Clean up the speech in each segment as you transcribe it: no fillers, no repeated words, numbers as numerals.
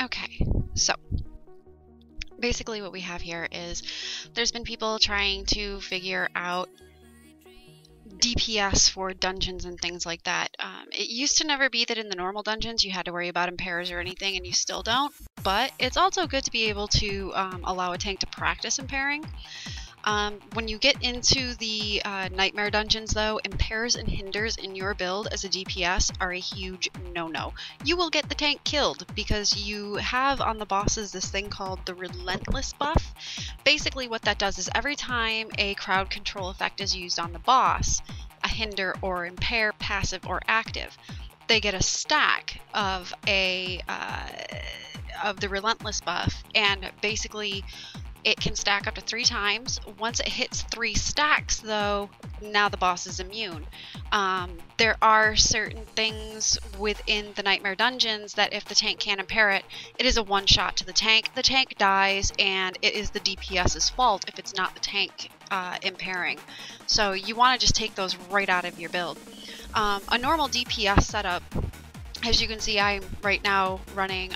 Okay, so basically what we have here is there's been people trying to figure out DPS for dungeons and things like that. It used to never be that in the normal dungeons you had to worry about impairs or anything, and you still don't, but it's also good to be able to allow a tank to practice impairing. When you get into the Nightmare dungeons though, impairs and hinders in your build as a DPS are a huge no-no. You will get the tank killed because you have on the bosses this thing called the Relentless buff. Basically what that does is every time a crowd control effect is used on the boss, a hinder or impair, passive or active, they get a stack of the Relentless buff, and basically it can stack up to 3 times. Once it hits 3 stacks, though, now the boss is immune. There are certain things within the Nightmare dungeons that if the tank can't impair it, it is a one-shot to the tank. The tank dies, and it is the DPS's fault if it's not the tank impairing. So you want to just take those right out of your build. A normal DPS setup, as you can see, I'm right now running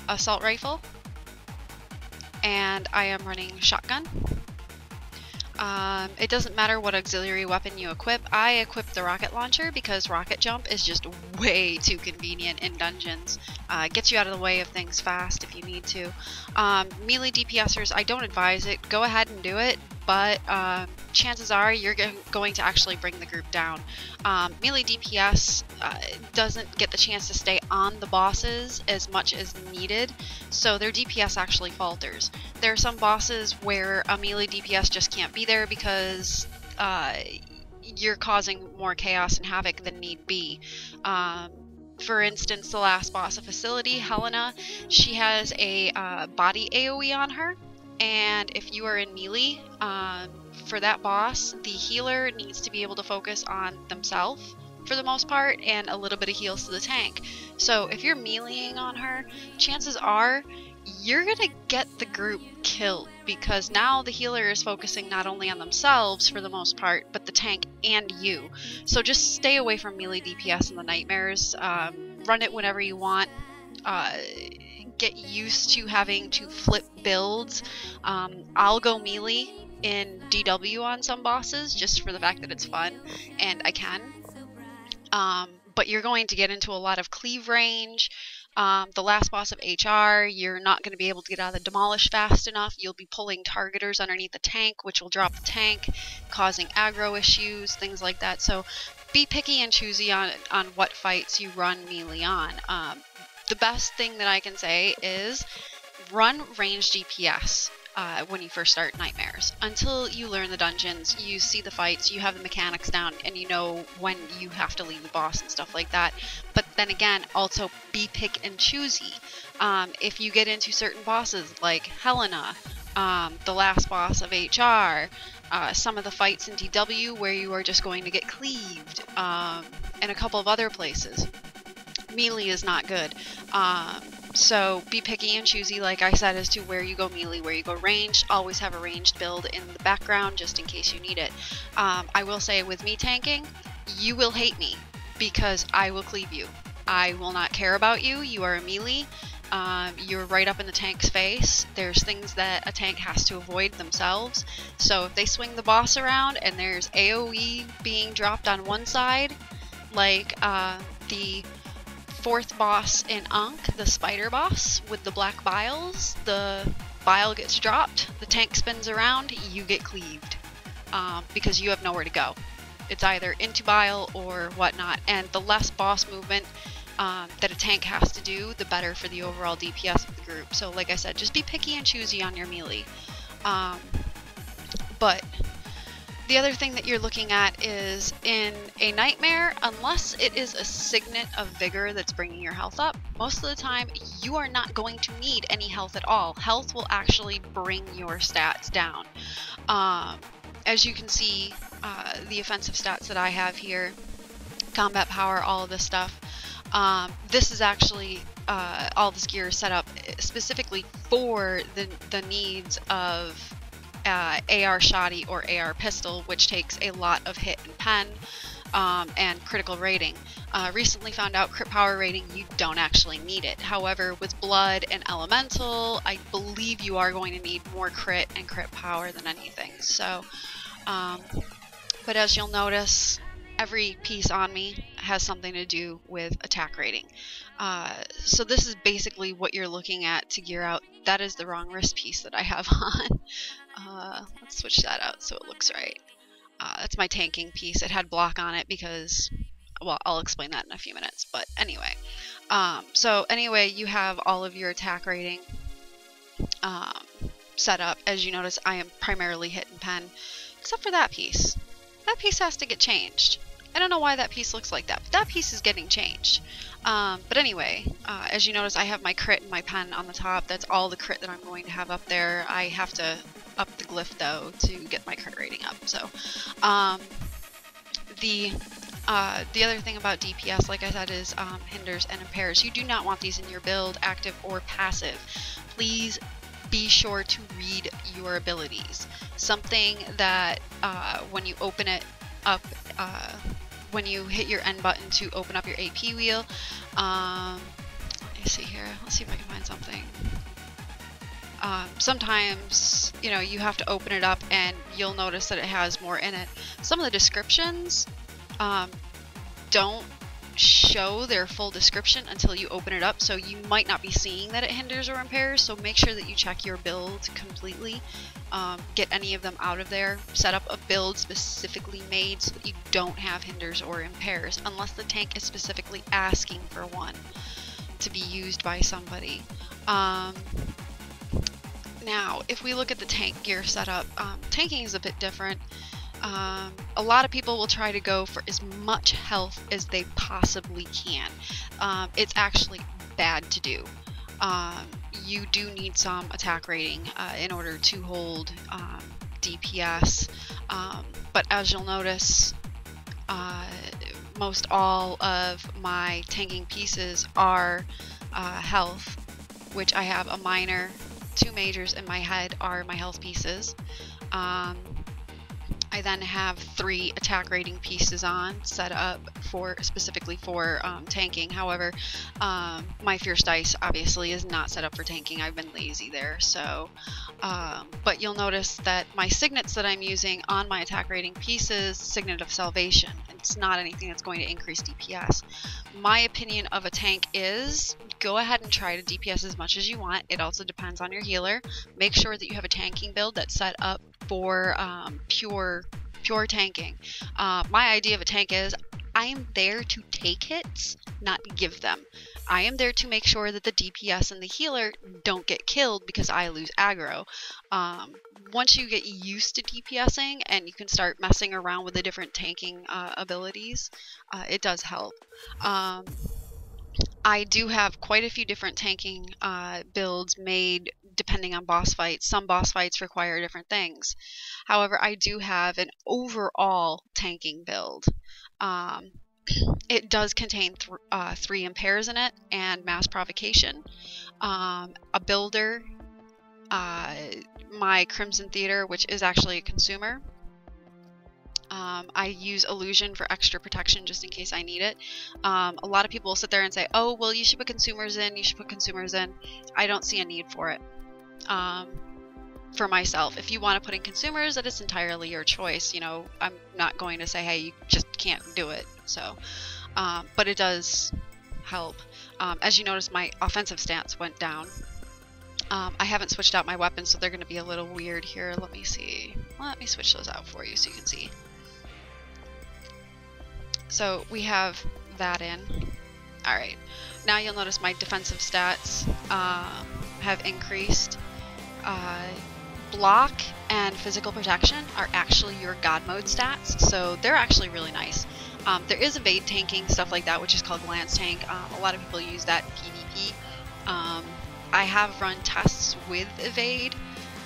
assault rifle, and I am running shotgun. It doesn't matter what auxiliary weapon you equip. I equip the rocket launcher because rocket jump is just way too convenient in dungeons. Gets you out of the way of things fast if you need to. Melee DPSers, I don't advise it. Go ahead and do it, but chances are you're going to actually bring the group down. Melee DPS doesn't get the chance to stay on the bosses as much as needed, so their DPS actually falters. There are some bosses where a melee DPS just can't be there because you're causing more chaos and havoc than need be. For instance, the last boss of Facility, Helena, she has a body AoE on her, and if you are in melee, for that boss, the healer needs to be able to focus on themselves for the most part, and a little bit of heals to the tank. So if you're meleeing on her, chances are you're gonna get the group killed, because now the healer is focusing not only on themselves for the most part, but the tank and you. So just stay away from melee DPS in the Nightmares. Run it whenever you want. Get used to having to flip builds. I'll go melee in DW on some bosses just for the fact that it's fun, and I can. But you're going to get into a lot of cleave range. The last boss of HR, you're not going to be able to get out of the demolish fast enough. You'll be pulling targeters underneath the tank, which will drop the tank, causing aggro issues, things like that. So be picky and choosy on what fights you run melee on. The best thing that I can say is run ranged DPS. When you first start Nightmares. Until you learn the dungeons, you see the fights, you have the mechanics down, and you know when you have to leave the boss and stuff like that. But then again, also be pick and choosy. If you get into certain bosses like Helena, the last boss of HR, some of the fights in DW where you are just going to get cleaved, and a couple of other places, melee is not good. So be picky and choosy, like I said, as to where you go melee, where you go ranged. Always have a ranged build in the background just in case you need it. I will say with me tanking, you will hate me because I will cleave you. I will not care about you. You are a melee. You're right up in the tank's face. There's things that a tank has to avoid themselves. So if they swing the boss around and there's AoE being dropped on one side, like the 4th boss in Ankh, the spider boss with the black biles, the bile gets dropped, the tank spins around, you get cleaved because you have nowhere to go. It's either into bile or whatnot, and the less boss movement that a tank has to do, the better for the overall DPS of the group. So like I said, just be picky and choosy on your melee. But the other thing that you're looking at is in a Nightmare, unless it is a signet of vigor that's bringing your health up, most of the time you are not going to need any health at all. Health will actually bring your stats down. As you can see, the offensive stats that I have here, combat power, all of this stuff, this is actually all this gear is set up specifically for the needs of AR Shoddy or AR Pistol, which takes a lot of hit and pen and critical rating. Recently found out crit power rating, you don't actually need it. However, with blood and elemental, I believe you are going to need more crit and crit power than anything. So, but as you'll notice, every piece on me has something to do with attack rating. So this is basically what you're looking at to gear out. That is the wrong wrist piece that I have on. Let's switch that out so it looks right. That's my tanking piece. It had block on it because, well, I'll explain that in a few minutes. But anyway, so anyway, you have all of your attack rating set up. As you notice, I am primarily hit and pen, except for that piece. That piece has to get changed. I don't know why that piece looks like that, but that piece is getting changed. But anyway, as you notice, I have my crit and my pen on the top. That's all the crit that I'm going to have up there. I have to up the glyph, though, to get my crit rating up. So, the other thing about DPS, like I said, is hinders and impairs. You do not want these in your build, active or passive. Please be sure to read your abilities. Something that when you open it up, when you hit your N button to open up your AP wheel, let me see here, let's see if I can find something. Sometimes, you know, you have to open it up and you'll notice that it has more in it. Some of the descriptions don't show their full description until you open it up, so you might not be seeing that it hinders or impairs, so make sure that you check your build completely. Get any of them out of there. Set up a build specifically made so that you don't have hinders or impairs, unless the tank is specifically asking for one to be used by somebody. Now, if we look at the tank gear setup, tanking is a bit different. A lot of people will try to go for as much health as they possibly can. It's actually bad to do. You do need some attack rating in order to hold DPS, but as you'll notice, most all of my tanking pieces are health, which I have a minor, 2 majors, and my head are my health pieces. I then have 3 attack rating pieces on, set up for specifically for tanking. However, my Fierce Dice obviously is not set up for tanking. I've been lazy there. So, but you'll notice that my signets that I'm using on my attack rating pieces, Signet of Salvation. It's not anything that's going to increase DPS. My opinion of a tank is go ahead and try to DPS as much as you want. It also depends on your healer. Make sure that you have a tanking build that's set up for pure tanking. My idea of a tank is I am there to take hits, not give them. I am there to make sure that the DPS and the healer don't get killed because I lose aggro. Once you get used to DPSing and you can start messing around with the different tanking abilities, it does help. I do have quite a few different tanking builds made depending on boss fights. Some boss fights require different things. However, I do have an overall tanking build. It does contain 3 impairs in it and mass provocation. A builder, my Crimson Theater, which is actually a consumer. I use illusion for extra protection just in case I need it. A lot of people will sit there and say, oh, well, you should put consumers in, you should put consumers in. I don't see a need for it. For myself, if you want to put in consumers, that is entirely your choice. You know, I'm not going to say, hey, you just can't do it. So, but it does help. As you notice, my offensive stance went down. I haven't switched out my weapons, so they're going to be a little weird here. Let me see. Let me switch those out for you so you can see. So we have that in. Alright, now you'll notice my defensive stats have increased. Block and physical protection are actually your God mode stats, so they're actually really nice. There is evade tanking, stuff like that, which is called glance tank. A lot of people use that in PvP. I have run tests with evade,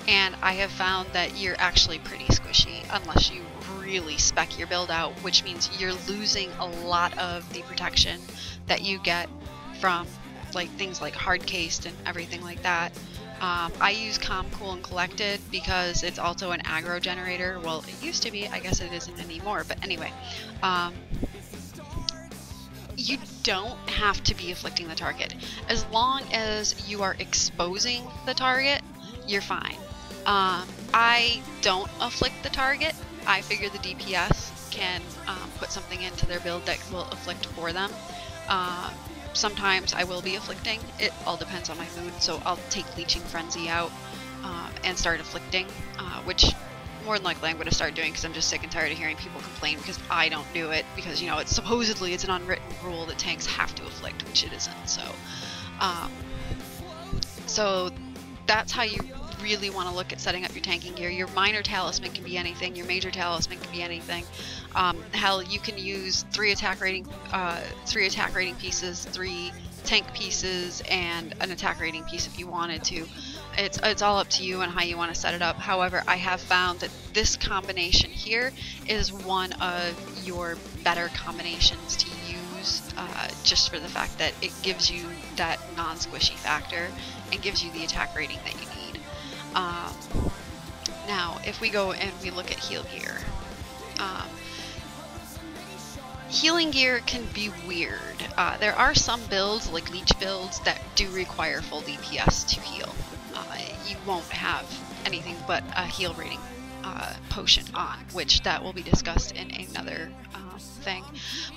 and I have found that you're actually pretty squishy unless you really spec your build out, which means you're losing a lot of the protection that you get from like things like hard cased and everything like that. I use Calm, Cool, and Collected because it's also an aggro generator. Well, it used to be. I guess it isn't anymore. But anyway, you don't have to be afflicting the target. As long as you are exposing the target, you're fine. I don't afflict the target. I figure the DPS can put something into their build that will afflict for them. Sometimes I will be afflicting. It all depends on my mood, so I'll take Leeching Frenzy out and start afflicting, which more than likely I'm going to start doing because I'm just sick and tired of hearing people complain because I don't do it, because, you know, it's supposedly it's an unwritten rule that tanks have to afflict, which it isn't. So that's how you really want to look at setting up your tanking gear. Your minor talisman can be anything, your major talisman can be anything. Hell, you can use 3 attack rating pieces, 3 tank pieces, and an attack rating piece if you wanted to. It's all up to you and how you want to set it up. However, I have found that this combination here is one of your better combinations to use, just for the fact that it gives you that non-squishy factor and gives you the attack rating that you need. Now, if we go and we look at heal gear, healing gear can be weird. There are some builds, like leech builds, that do require full DPS to heal. You won't have anything but a heal rating potion on, which that will be discussed in another thing.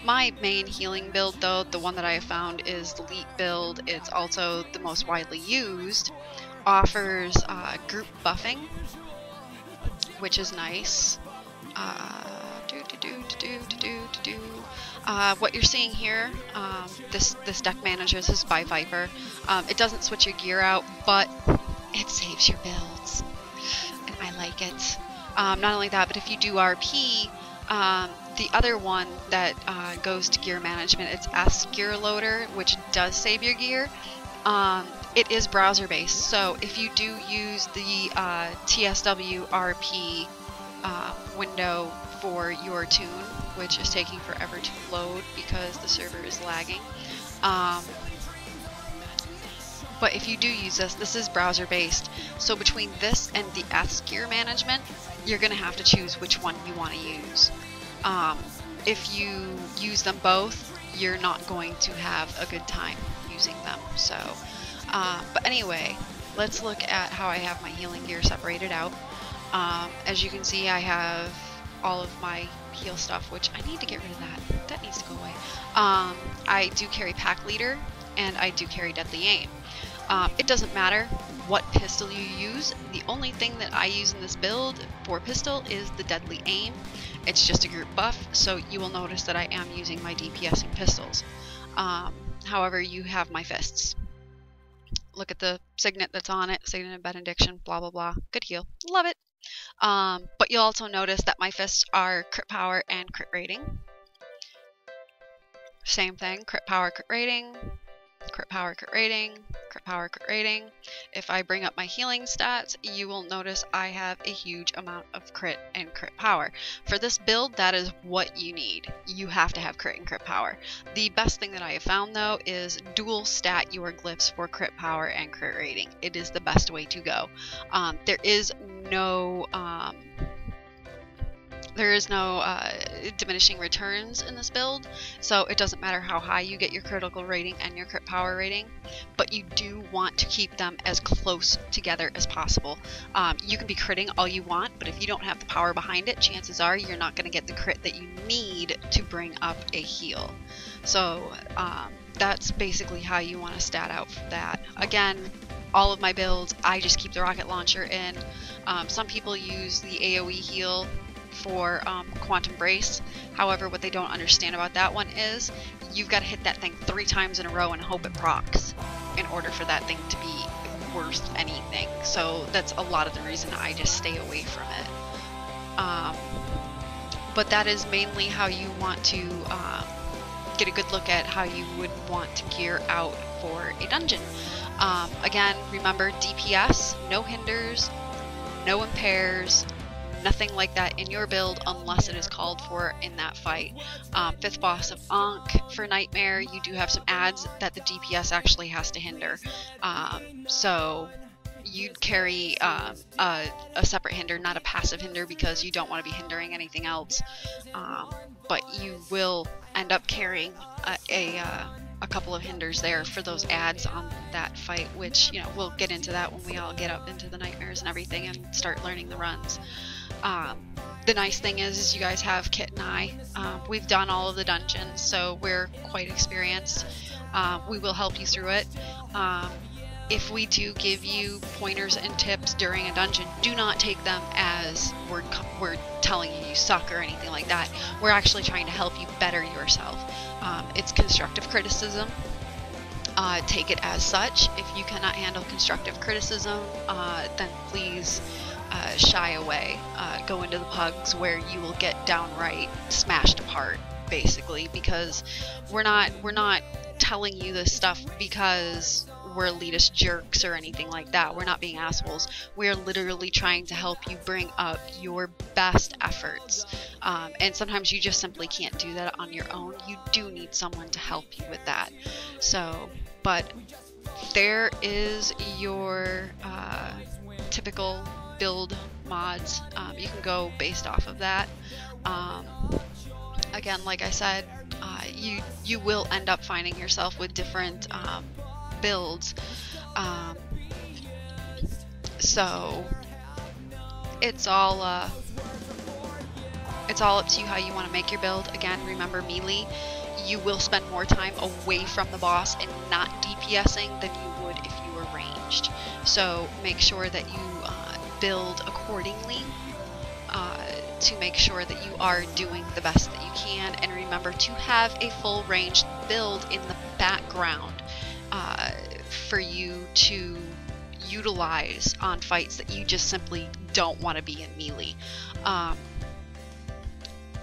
My main healing build, though, the one that I have found, is the Elite build. It's also the most widely used. Offers group buffing, which is nice. What you're seeing here, this deck manager, this is by Viper. It doesn't switch your gear out, but it saves your builds, and I like it. Not only that, but if you do RP, the other one that goes to gear management, it's S Gear Loader, which does save your gear. It is browser based, so if you do use the TSW RP window for your tune, which is taking forever to load because the server is lagging, but if you do use this is browser based, so between this and the S Gear Management, you're going to have to choose which one you want to use. If you use them both, you're not going to have a good time using them. So, but anyway, let's look at how I have my healing gear separated out. As you can see, I have all of my heal stuff, which I need to get rid of that. That needs to go away. I do carry Pack Leader, and I do carry Deadly Aim. It doesn't matter what pistol you use. The only thing that I use in this build for pistol is the Deadly Aim. It's just a group buff, so you will notice that I am using my DPS and pistols. However, you have my fists. Look at the signet that's on it, Signet of Benediction, blah blah blah. Good heal. Love it. But you'll also notice that my fists are crit power and crit rating. Same thing, crit power, crit rating, crit power, crit rating, crit power, crit rating. If I bring up my healing stats, you will notice I have a huge amount of crit and crit power. For this build, that is what you need. You have to have crit and crit power. The best thing that I have found, though, is dual stat your glyphs for crit power and crit rating. It is the best way to go. There is no diminishing returns in this build, so it doesn't matter how high you get your critical rating and your crit power rating, but you do want to keep them as close together as possible. You can be critting all you want, but if you don't have the power behind it, chances are you're not going to get the crit that you need to bring up a heal. So that's basically how you want to stat out for that. Again, all of my builds, I just keep the rocket launcher in. Some people use the AoE heal for Quantum Brace. However, what they don't understand about that one is you've got to hit that thing 3 times in a row and hope it procs in order for that thing to be worth anything. So that's a lot of the reason I just stay away from it. But that is mainly how you want to get a good look at how you would want to gear out for a dungeon. Again, remember DPS, no hinders, no impairs, nothing like that in your build unless it is called for in that fight. 5th boss of Ankh for Nightmare, you do have some adds that the DPS actually has to hinder. So you'd carry a separate hinder, not a passive hinder, because you don't want to be hindering anything else. But you will end up carrying a couple of hinders there for those ads on that fight, which, you know, we'll get into that when we all get up into the nightmares and everything and start learning the runs. The nice thing is you guys have Kit and I. We've done all of the dungeons, so we're quite experienced. We will help you through it. If we do give you pointers and tips during a dungeon, do not take them as we're telling you suck or anything like that. We're actually trying to help you better yourself. It's constructive criticism. Take it as such. If you cannot handle constructive criticism, then please shy away. Go into the pugs where you will get downright smashed apart, basically, because we're not telling you this stuff because we're elitist jerks or anything like that. We're not being assholes. We're literally trying to help you bring up your best efforts. And sometimes you just simply can't do that on your own. You do need someone to help you with that. So, but there is your typical build mods. You can go based off of that. Again, like I said, you will end up finding yourself with different builds, so it's all up to you how you want to make your build. Again, remember, melee, you will spend more time away from the boss and not DPSing than you would if you were ranged, so make sure that you build accordingly to make sure that you are doing the best that you can, and remember to have a full ranged build in the background for you to utilize on fights that you just simply don't want to be in melee.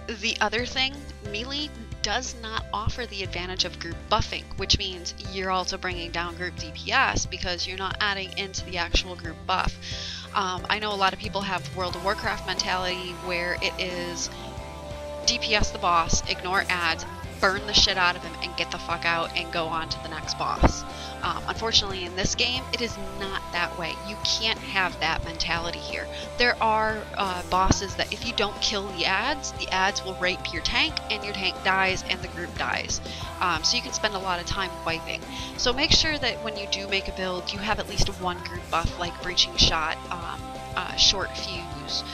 The other thing, melee does not offer the advantage of group buffing, which means you're also bringing down group DPS because you're not adding into the actual group buff. I know a lot of people have World of Warcraft mentality where it is DPS the boss, ignore ads, burn the shit out of him, and get the fuck out and go on to the next boss. Unfortunately, in this game, it is not that way. You can't have that mentality here. There are bosses that if you don't kill the ads will rape your tank, and your tank dies, and the group dies. So you can spend a lot of time wiping. So make sure that when you do make a build, you have at least one group buff, like Breaching Shot, Short Fuse,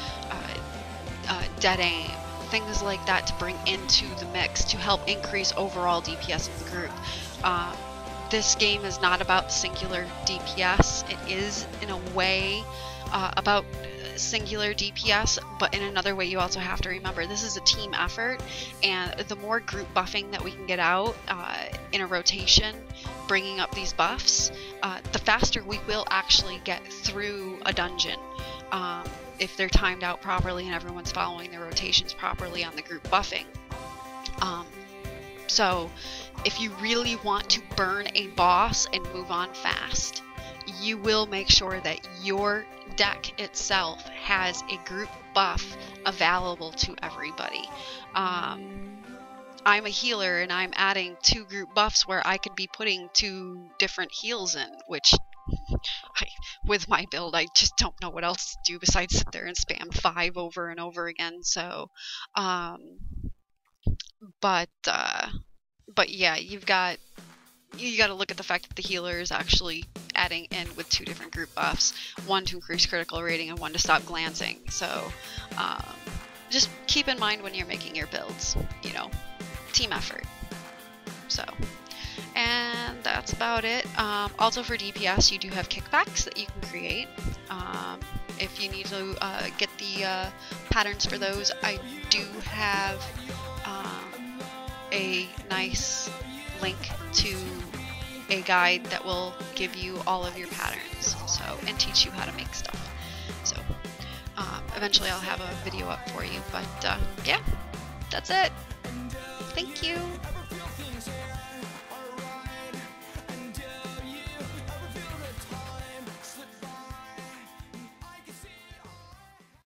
Dead Aim, things like that to bring into the mix to help increase overall DPS of the group. This game is not about singular DPS. It is, in a way, about singular DPS, but in another way you also have to remember this is a team effort, and the more group buffing that we can get out in a rotation, bringing up these buffs, the faster we will actually get through a dungeon. If they're timed out properly and everyone's following their rotations properly on the group buffing. So if you really want to burn a boss and move on fast, you will make sure that your deck itself has a group buff available to everybody. I'm a healer and I'm adding 2 group buffs where I could be putting 2 different heals in, which with my build I just don't know what else to do besides sit there and spam 5 over and over again. So but yeah, you got to look at the fact that the healer is actually adding in with 2 different group buffs, one to increase critical rating and one to stop glancing. So just keep in mind when you're making your builds, you know, team effort. So, and that's about it. Also for DPS, you do have kickbacks that you can create. If you need to get the patterns for those, I do have a nice link to a guide that will give you all of your patterns, so, and teach you how to make stuff. So eventually I'll have a video up for you, but yeah, that's it. Thank you.